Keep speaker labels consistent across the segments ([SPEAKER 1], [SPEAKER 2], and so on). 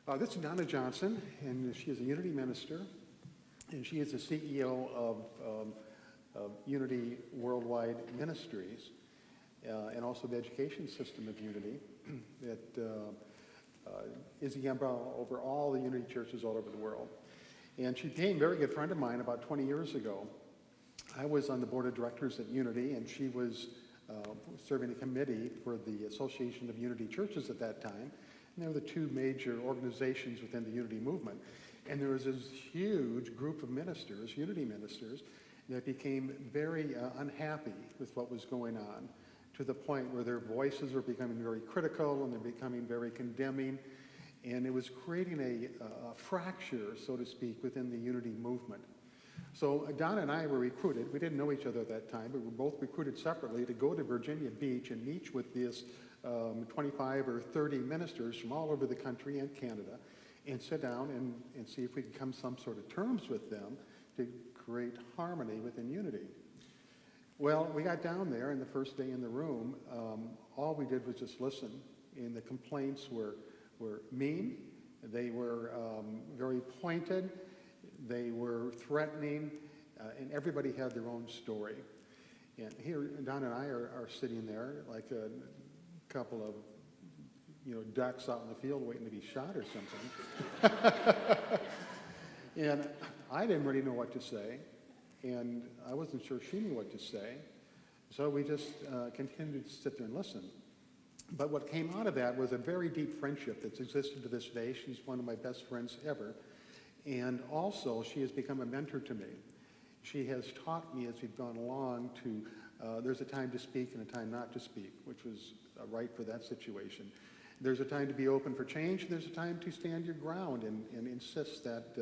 [SPEAKER 1] This is Donna Johnson, and she is a Unity minister, and she is the CEO of Unity Worldwide Ministries, and also the education system of Unity that is the umbrella over all the Unity churches all over the world. And she became a very good friend of mine about 20 years ago. I was on the board of directors at Unity, and she was serving a committee for the Association of Unity Churches at that time. And they were the two major organizations within the Unity movement. And there was this huge group of ministers, Unity ministers, that became very unhappy with what was going on, to the point where their voices were becoming very critical and they're becoming very condemning. And it was creating a fracture, so to speak, within the Unity movement. So Donna and I were recruited. We didn't know each other at that time, but we were both recruited separately to go to Virginia Beach and meet with this 25 or 30 ministers from all over the country and Canada, and sit down and see if we could come some sort of terms with them to create harmony within Unity. Well, we got down there, and the first day in the room, all we did was just listen. And the complaints were mean, they were very pointed, they were threatening, and everybody had their own story. And here, Donna and I are sitting there like a couple of, ducks out in the field waiting to be shot or something. And I didn't really know what to say, and I wasn't sure she knew what to say. So we just continued to sit there and listen. But what came out of that was a very deep friendship that's existed to this day. She's one of my best friends ever. And also, she has become a mentor to me. She has taught me as we've gone along to, there's a time to speak and a time not to speak, which was right for that situation. There's a time to be open for change, and there's a time to stand your ground and insist that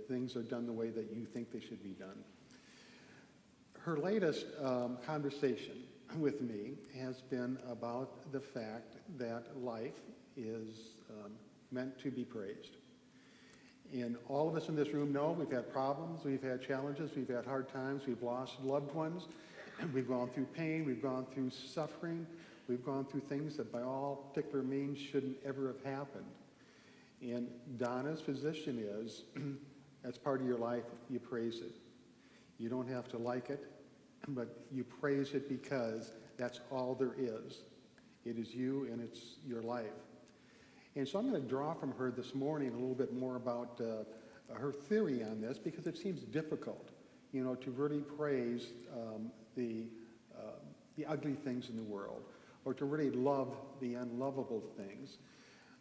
[SPEAKER 1] things are done the way that you think they should be done. Her latest conversation with me has been about the fact that life is meant to be praised. And all of us in this room know we've had problems, we've had challenges, we've had hard times, we've lost loved ones, we've gone through pain, we've gone through suffering, we've gone through things that by all particular means shouldn't ever have happened. And Donna's position is, as part of your life, you praise it. You don't have to like it, but you praise it because that's all there is. It is you and it's your life. And so I'm going to draw from her this morning a little bit more about her theory on this, because it seems difficult, to really praise the ugly things in the world, or to really love the unlovable things.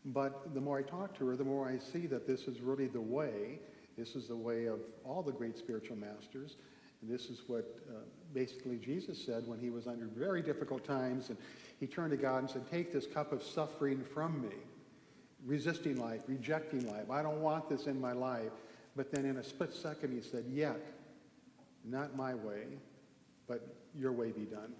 [SPEAKER 1] But the more I talk to her, the more I see that this is really the way. This is the way of all the great spiritual masters. And this is what basically Jesus said when he was under very difficult times, and he turned to God and said, "Take this cup of suffering from me." Resisting life, rejecting life. I don't want this in my life. But then in a split second he said, "Yet, not my way, but your way be done."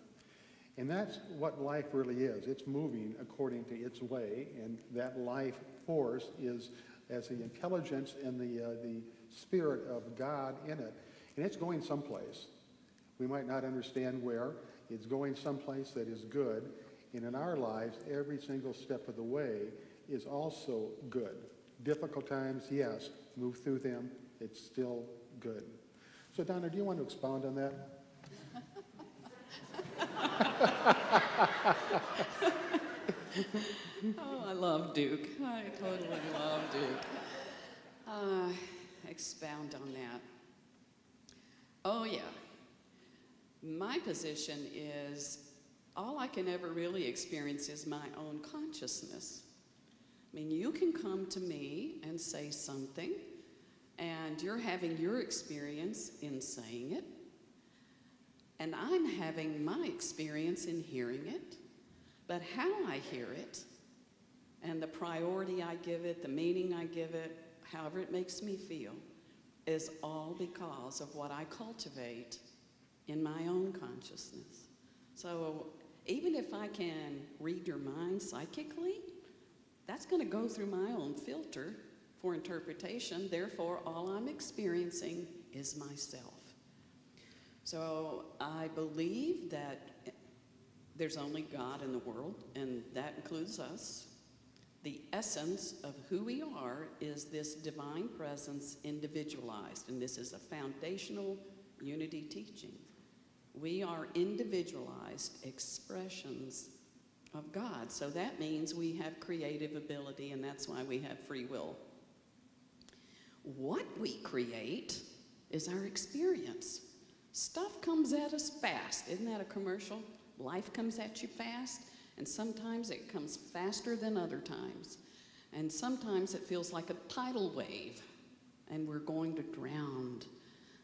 [SPEAKER 1] And that's what life really is. It's moving according to its way, and that life force is as the intelligence and the spirit of God in it. And it's going someplace. We might not understand where. It's going someplace that is good. And in our lives, every single step of the way is also good. Difficult times, yes, move through them, it's still good. So Donna, do you want to expound on that?
[SPEAKER 2] Oh, I love Duke. I totally love Duke. Expound on that. Oh yeah. My position is all I can ever really experience is my own consciousness. I mean, you can come to me and say something, and you're having your experience in saying it, and I'm having my experience in hearing it, but how I hear it, and the priority I give it, the meaning I give it, however it makes me feel, is all because of what I cultivate in my own consciousness. So even if I can read your mind psychically, that's going to go through my own filter for interpretation. Therefore, all I'm experiencing is myself. So I believe that there's only God in the world, and that includes us. The essence of who we are is this divine presence individualized, and this is a foundational unity teaching. We are individualized expressions of God. So that means we have creative ability, and that's why we have free will. What we create is our experience. Stuff comes at us fast. Isn't that a commercial? Life comes at you fast, and sometimes it comes faster than other times. And sometimes it feels like a tidal wave, and we're going to drown.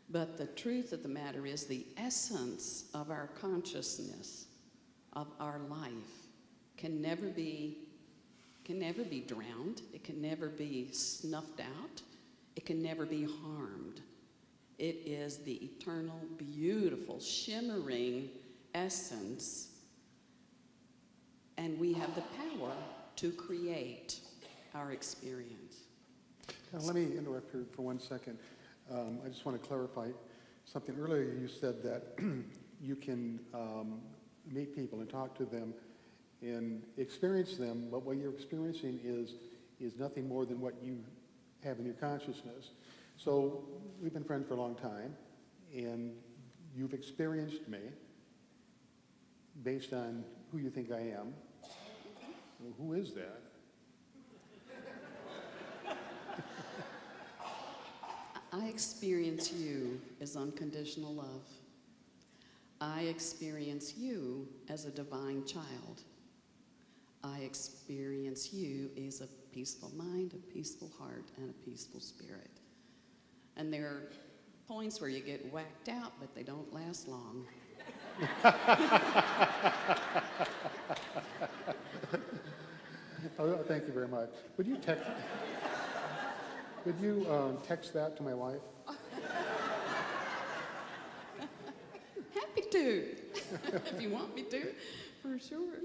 [SPEAKER 2] But the truth of the matter is the essence of our consciousness, of our life, can never be drowned. It can never be snuffed out. It can never be harmed. It is the eternal, beautiful, shimmering essence, and we have the power to create our experience.
[SPEAKER 1] Now, let me interrupt here for 1 second. I just want to clarify something. Earlier you said that you can meet people and talk to them and experience them, but what you're experiencing is nothing more than what you have in your consciousness. So we've been friends for a long time, and you've experienced me based on who you think I am. Well, who is that?
[SPEAKER 2] I experience you as unconditional love. I experience you as a divine child. I experience you as a peaceful mind, a peaceful heart, and a peaceful spirit. And there are points where you get whacked out, but they don't last long.
[SPEAKER 1] Oh, thank you very much. Would you text that to my wife?
[SPEAKER 2] Happy to, if you want me to, for sure.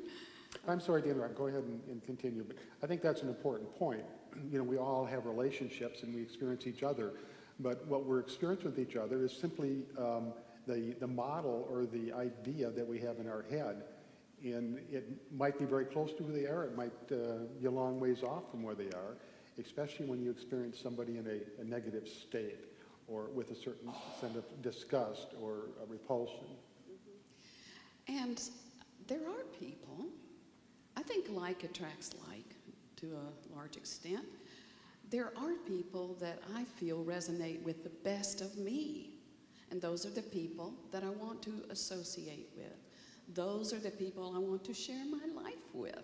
[SPEAKER 1] I'm sorry to interrupt. Go ahead and continue, but I think that's an important point. You know, we all have relationships and we experience each other, but what we're experiencing with each other is simply the model or the idea that we have in our head. And it might be very close to who they are. It might be a long ways off from where they are, especially when you experience somebody in a negative state or with a certain sense of disgust or a repulsion.
[SPEAKER 2] And there are people, I think like attracts like to a large extent. There are people that I feel resonate with the best of me. And those are the people that I want to associate with. Those are the people I want to share my life with.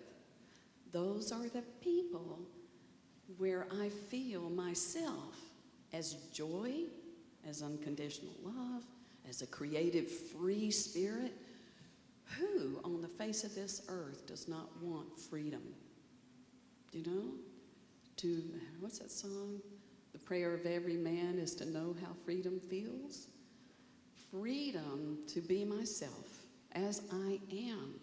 [SPEAKER 2] Those are the people where I feel myself as joy, as unconditional love, as a creative, free spirit. Who on the face of this earth does not want freedom? You know? What's that song? The prayer of every man is to know how freedom feels. Freedom to be myself as I am,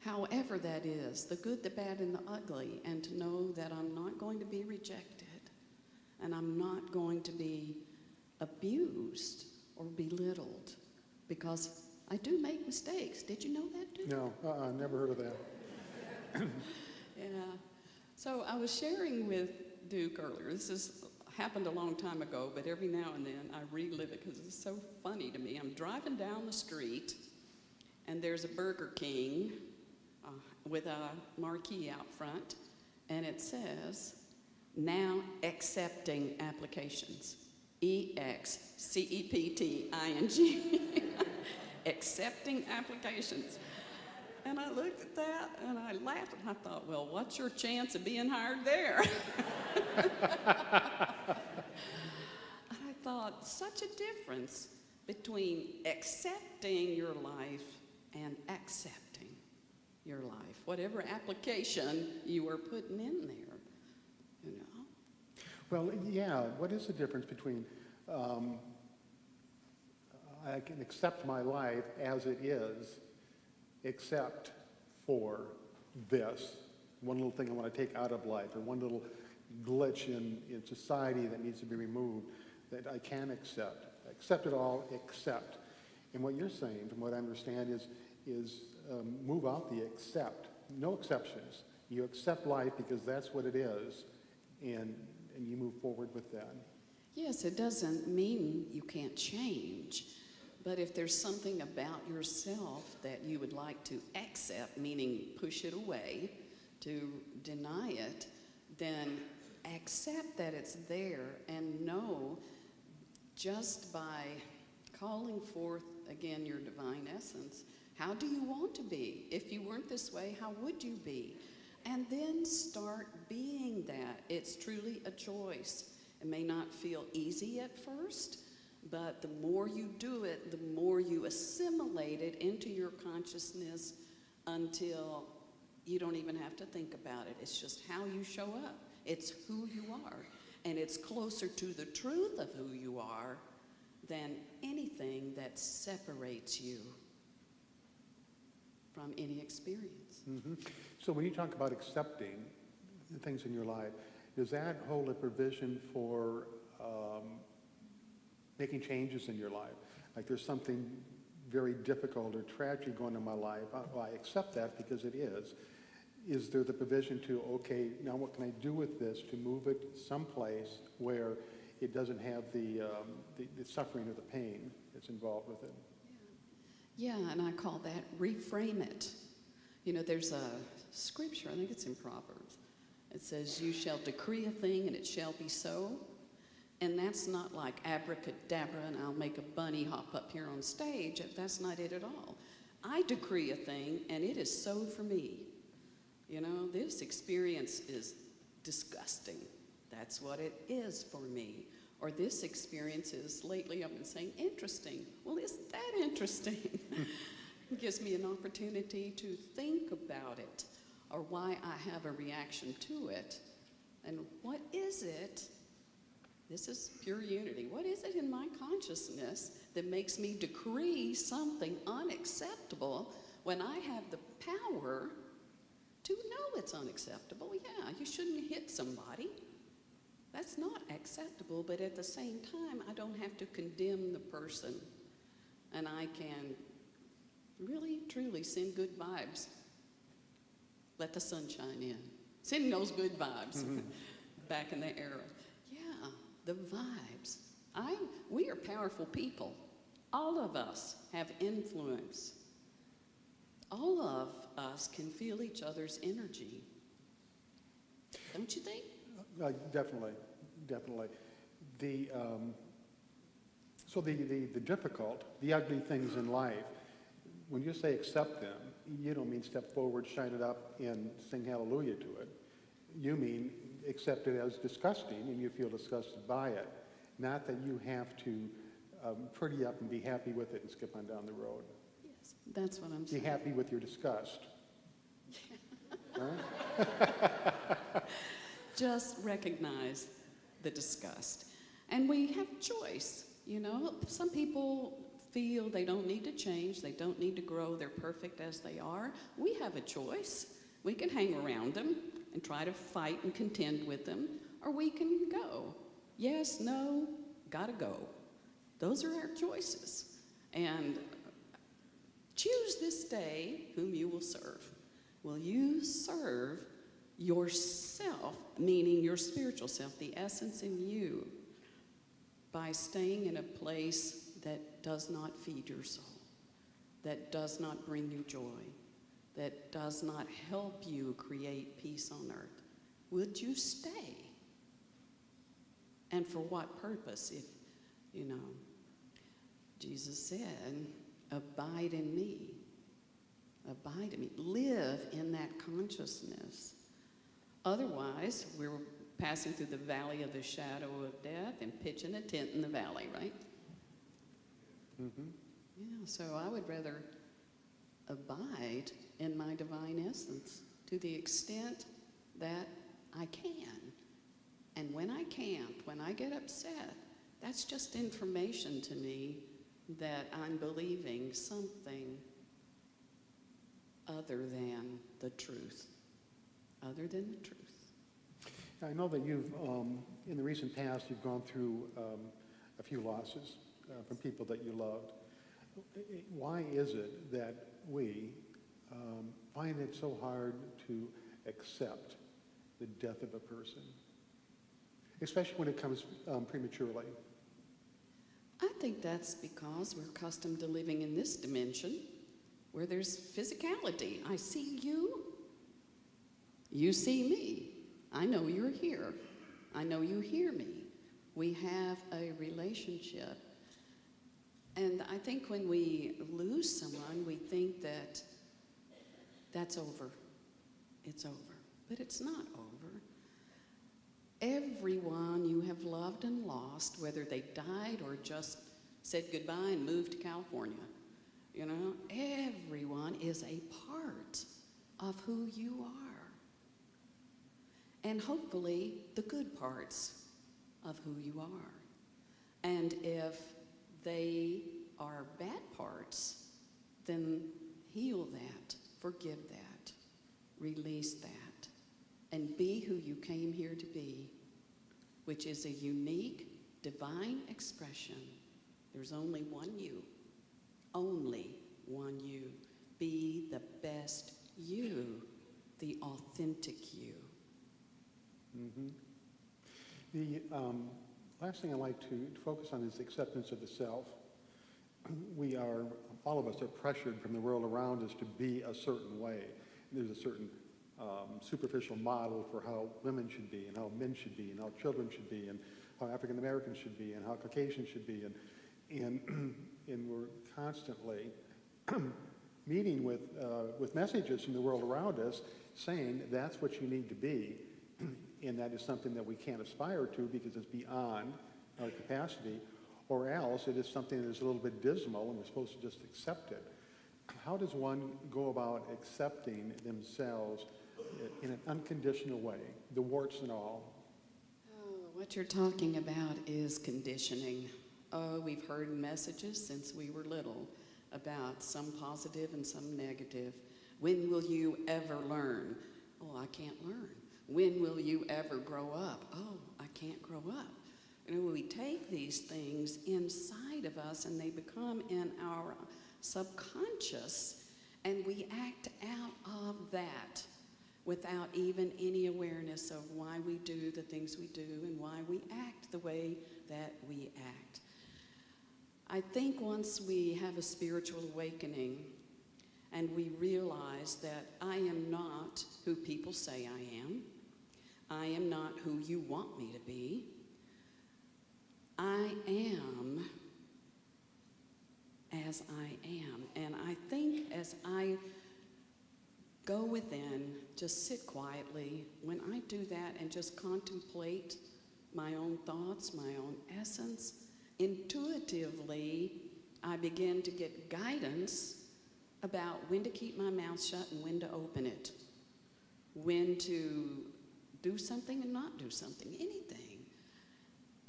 [SPEAKER 2] however that is, the good, the bad, and the ugly, and to know that I'm not going to be rejected, and I'm not going to be abused or belittled, because I do make mistakes. Did you know that too?
[SPEAKER 1] No, never heard of that.
[SPEAKER 2] Yeah. So I was sharing with Duke earlier. This has happened a long time ago, but every now and then I relive it because it's so funny to me. I'm driving down the street, and there's a Burger King with a marquee out front, and it says, "Now accepting applications." EXCEPTING. Accepting applications. And I looked at that and I laughed and I thought, well, what's your chance of being hired there? And I thought, such a difference between accepting your life and accepting your life, whatever application you are putting in there, you know?
[SPEAKER 1] Well, yeah, what is the difference between I can accept my life as it is, except for this one little thing I want to take out of life, or one little glitch in society that needs to be removed that I can accept. Accept it all, accept. And what you're saying, from what I understand, is move out the accept. No exceptions. You accept life because that's what it is, and you move forward with that.
[SPEAKER 2] Yes, it doesn't mean you can't change, but if there's something about yourself that you would like to accept, meaning push it away, to deny it, then accept that it's there and know just by calling forth, again, your divine essence, how do you want to be? If you weren't this way, how would you be? And then start being that. It's truly a choice. It may not feel easy at first, but the more you do it, the more you assimilate it into your consciousness until you don't even have to think about it. It's just how you show up. It's who you are. And it's closer to the truth of who you are than anything that separates you from any experience.
[SPEAKER 1] Mm-hmm. So when you talk about accepting the things in your life, does that hold a provision for making changes in your life? Like there's something very difficult or tragic going on in my life. I accept that because it is. Is there the provision to, okay, now what can I do with this to move it someplace where it doesn't have the suffering or the pain that's involved with it?
[SPEAKER 2] Yeah, and I call that reframe it. You know, there's a scripture, I think it's in Proverbs. It says, you shall decree a thing and it shall be so. And that's not like abracadabra and I'll make a bunny hop up here on stage. That's not it at all. I decree a thing and it is so for me. You know, this experience is disgusting. That's what it is for me. Or this experience is, lately I've been saying, interesting. Well, isn't that interesting? It gives me an opportunity to think about it or why I have a reaction to it. And what is it? This is pure unity. What is it in my consciousness that makes me decree something unacceptable when I have the power to know it's unacceptable? Yeah, you shouldn't hit somebody. That's not acceptable, but at the same time, I don't have to condemn the person. And I can really, truly send good vibes. Let the sunshine in. Send those good vibes back in the era. Yeah, the vibes. We are powerful people. All of us have influence. All of us can feel each other's energy. Don't you think?
[SPEAKER 1] Definitely, definitely. So the difficult, the ugly things in life, when you say accept them, you don't mean step forward, shine it up, and sing hallelujah to it. You mean accept it as disgusting, and you feel disgusted by it. Not that you have to pretty up and be happy with it and skip on down the road.
[SPEAKER 2] Yes, that's what I'm saying.
[SPEAKER 1] Be happy with your disgust.
[SPEAKER 2] Just recognize the disgust. And we have choice, you know. Some people feel they don't need to change, they don't need to grow, they're perfect as they are. We have a choice. We can hang around them and try to fight and contend with them, or we can go. Yes, no, gotta go. Those are our choices. And choose this day whom you will serve. Will you serve yourself, meaning your spiritual self, the essence in you, by staying in a place that does not feed your soul, that does not bring you joy, that does not help you create peace on earth? Would you stay? And for what purpose? If, you know, Jesus said, abide in me. Abide in me. Live in that consciousness. Otherwise, we're passing through the valley of the shadow of death and pitching a tent in the valley, right?
[SPEAKER 1] Mm-hmm.
[SPEAKER 2] Yeah, so I would rather abide in my divine essence to the extent that I can. And when I can't, when I get upset, that's just information to me that I'm believing something other than the truth. Other than the truth.
[SPEAKER 1] I know that you've, in the recent past, you've gone through a few losses from people that you loved. Why is it that we find it so hard to accept the death of a person, especially when it comes prematurely?
[SPEAKER 2] I think that's because we're accustomed to living in this dimension where there's physicality. I see you. You see me. I know you're here. I know you hear me. We have a relationship. And I think when we lose someone, we think that that's over. It's over. But it's not over. Everyone you have loved and lost, whether they died or just said goodbye and moved to California, you know, everyone is a part of who you are. And hopefully the good parts of who you are. And if they are bad parts, then heal that, forgive that, release that, and be who you came here to be, which is a unique, divine expression. There's only one you. Only one you. Be the best you, the authentic you.
[SPEAKER 1] Mm-hmm. The last thing I like to focus on is acceptance of the self. All of us are pressured from the world around us to be a certain way. There's a certain superficial model for how women should be, and how men should be, and how children should be, and how African Americans should be, and how Caucasians should be, and we're constantly meeting with messages from the world around us saying that's what you need to be, and that is something that we can't aspire to because it's beyond our capacity, or else it is something that is a little bit dismal and we're supposed to just accept it. How does one go about accepting themselves in an unconditional way, the warts and all?
[SPEAKER 2] Oh, what you're talking about is conditioning. Oh, we've heard messages since we were little about some positive and some negative. When will you ever learn? Oh, I can't learn. When will you ever grow up? Oh, I can't grow up. You know, we take these things inside of us and they become in our subconscious, and we act out of that without even any awareness of why we do the things we do and why we act the way that we act. I think once we have a spiritual awakening and we realize that I am not who people say I am not who you want me to be, I am as I am. And I think as I go within, just sit quietly, when I do that and just contemplate my own thoughts, my own essence, intuitively, I begin to get guidance about when to keep my mouth shut and when to open it, when to do something and not do something, anything.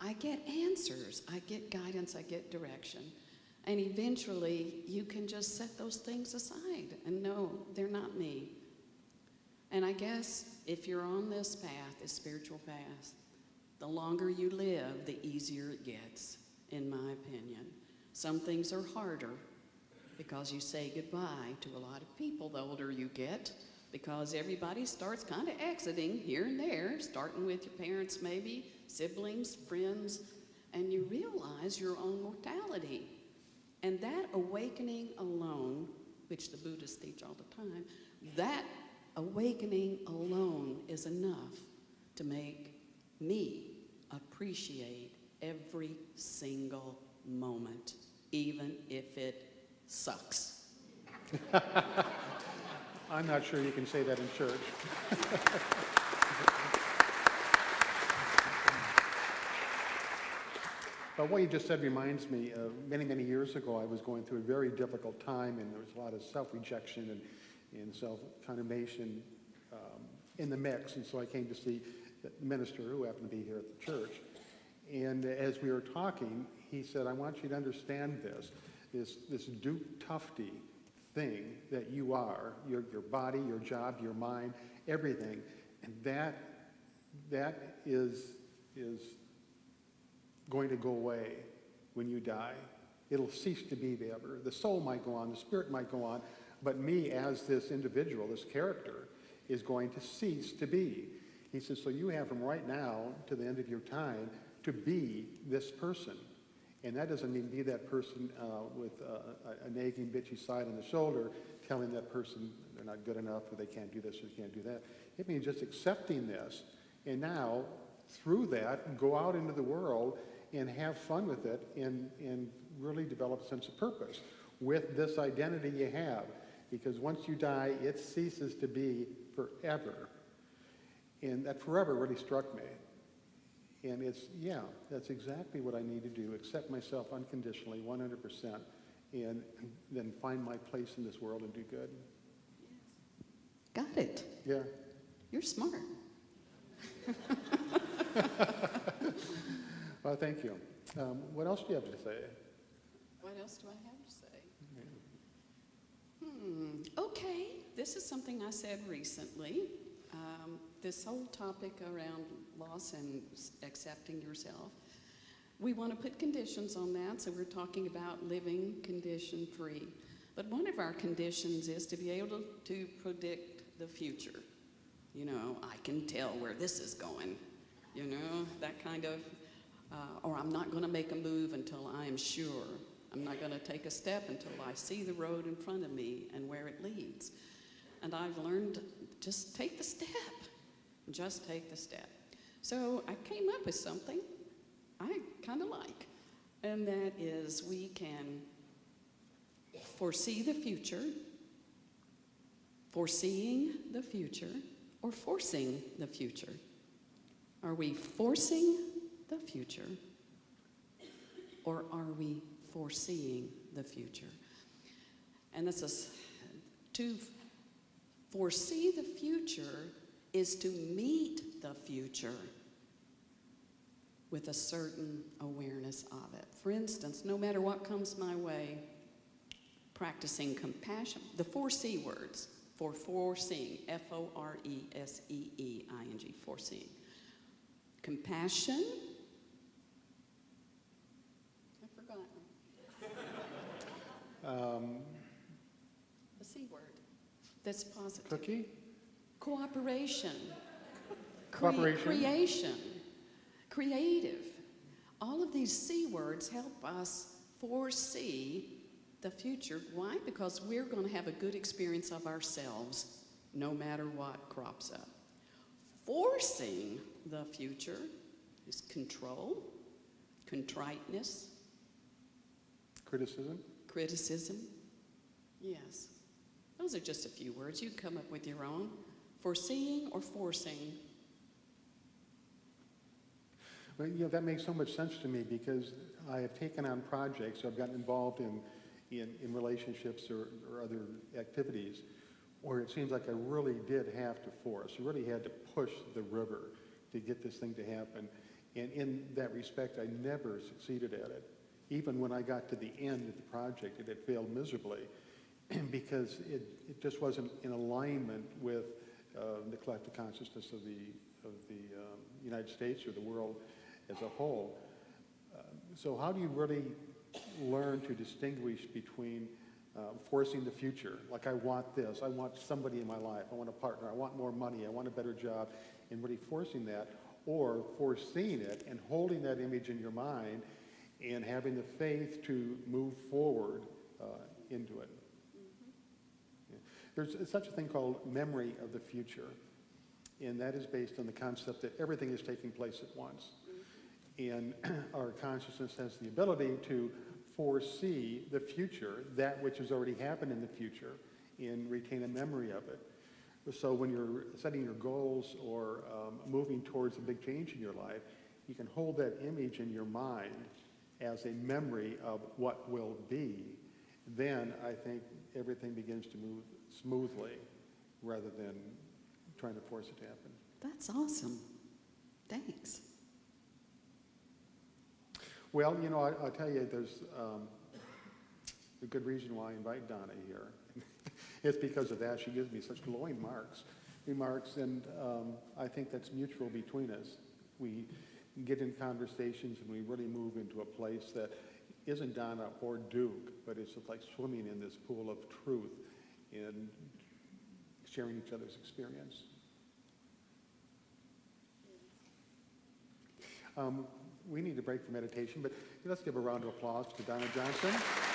[SPEAKER 2] I get answers, I get guidance, I get direction. And eventually, you can just set those things aside and know they're not me. And I guess if you're on this path, this spiritual path, the longer you live, the easier it gets, in my opinion. Some things are harder because you say goodbye to a lot of people the older you get, because everybody starts kind of exiting here and there, starting with your parents maybe, siblings, friends, and you realize your own mortality. And that awakening alone, which the Buddhists teach all the time, that awakening alone is enough to make me appreciate every single moment, even if it sucks.
[SPEAKER 1] I'm not sure you can say that in church. But what you just said reminds me of many, many years ago, I was going through a very difficult time, and there was a lot of self-rejection and self-condemnation in the mix. And so I came to see the minister who happened to be here at the church. And as we were talking, he said, I want you to understand this Duke Tufty thing that you are, your body, your job, your mind, everything. And that is going to go away when you die. It'll cease to be there. The soul might go on, the spirit might go on, but me as this individual, this character, is going to cease to be. He says, so you have from right now to the end of your time to be this person. And that doesn't mean be that person with a nagging, bitchy side on the shoulder telling that person they're not good enough or they can't do this or they can't do that. It means just accepting this. And now, through that, go out into the world and have fun with it and really develop a sense of purpose with this identity you have. Because once you die, it ceases to be forever. And that forever really struck me. And it's, yeah, that's exactly what I need to do, accept myself unconditionally, 100%, and then find my place in this world and do good.
[SPEAKER 2] Got it.
[SPEAKER 1] Yeah.
[SPEAKER 2] You're smart.
[SPEAKER 1] Well, thank you. What else do you have to say?
[SPEAKER 2] What else do I have to say? Okay, this is something I said recently. This whole topic around loss and accepting yourself. We want to put conditions on that, so we're talking about living condition-free. But one of our conditions is to be able to predict the future. You know, I can tell where this is going, you know, that kind of, or I'm not going to make a move until I am sure. I'm not going to take a step until I see the road in front of me and where it leads. And I've learned, just take the step. Just take the step. So I came up with something I kind of like, and that is we can foresee the future, foreseeing the future, or forcing the future. Are we forcing the future, or are we foreseeing the future? And this is, to foresee the future is to meet the future with a certain awareness of it. For instance, no matter what comes my way, practicing compassion, the 4 C words for foreseeing, F-O-R-E-S-E-E-I-N-G, foreseeing. Compassion, I've forgotten. The C word, that's positive.
[SPEAKER 1] Cookie?
[SPEAKER 2] Cooperation.
[SPEAKER 1] Cooperation.
[SPEAKER 2] Creation. Creative. All of these C words help us foresee the future. Why? Because we're going to have a good experience of ourselves no matter what crops up. Forcing the future is control, contriteness.
[SPEAKER 1] Criticism?
[SPEAKER 2] Criticism. Yes. Those are just a few words. You come up with your own. Foreseeing or forcing.
[SPEAKER 1] Well, you know, that makes so much sense to me because I have taken on projects, so I've gotten involved in relationships or other activities where it seems like I really did have to force. I really had to push the river to get this thing to happen. And in that respect, I never succeeded at it. Even when I got to the end of the project, it had failed miserably because it just wasn't in alignment with the collective consciousness of the United States or the world as a whole. So how do you really learn to distinguish between forcing the future, like I want this, I want somebody in my life, I want a partner, I want more money, I want a better job, and really forcing that, or foreseeing it and holding that image in your mind and having the faith to move forward into it. There's such a thing called memory of the future, and that is based on the concept that everything is taking place at once. And our consciousness has the ability to foresee the future, that which has already happened in the future, and retain a memory of it. So when you're setting your goals or moving towards a big change in your life, you can hold that image in your mind as a memory of what will be. Then I think everything begins to move smoothly rather than trying to force it to happen.
[SPEAKER 2] That's awesome. Thanks.
[SPEAKER 1] Well, you know, I'll tell you, there's a good reason why I invite Donna here. It's because of that. She gives me such glowing remarks, and I think that's mutual between us. We get in conversations and we really move into a place that isn't Donna or Duke, but it's just like swimming in this pool of truth and sharing each other's experience. We need a break for meditation, but let's give a round of applause to Donna Johnson.